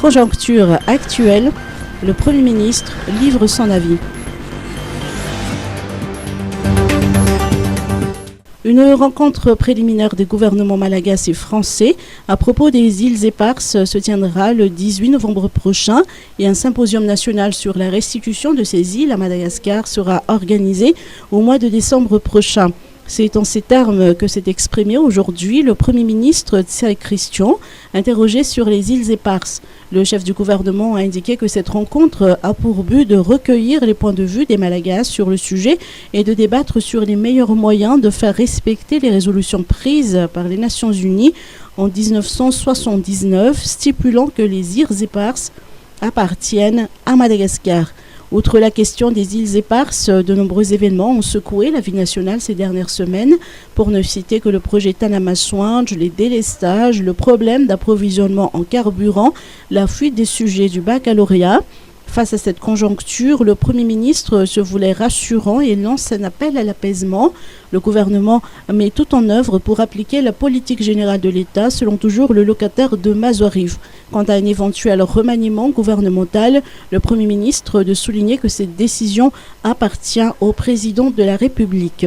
Conjoncture actuelle, le Premier ministre livre son avis. Une rencontre préliminaire des gouvernements malagasy et français à propos des îles éparses se tiendra le 18 novembre prochain et un symposium national sur la restitution de ces îles à Madagascar sera organisé au mois de décembre prochain. C'est en ces termes que s'est exprimé aujourd'hui le Premier ministre Tsai Christian, interrogé sur les îles éparses. Le chef du gouvernement a indiqué que cette rencontre a pour but de recueillir les points de vue des Malagasy sur le sujet et de débattre sur les meilleurs moyens de faire respecter les résolutions prises par les Nations Unies en 1979, stipulant que les îles éparses appartiennent à Madagascar. Outre la question des îles éparses, de nombreux événements ont secoué la vie nationale ces dernières semaines, pour ne citer que le projet Tanama-Swandj, les délestages, le problème d'approvisionnement en carburant, la fuite des sujets du baccalauréat. Face à cette conjoncture, le Premier ministre se voulait rassurant et lance un appel à l'apaisement. Le gouvernement met tout en œuvre pour appliquer la politique générale de l'État, selon toujours le locataire de Mazouarif. Quant à un éventuel remaniement gouvernemental, le Premier ministre de souligner que cette décision appartient au président de la République.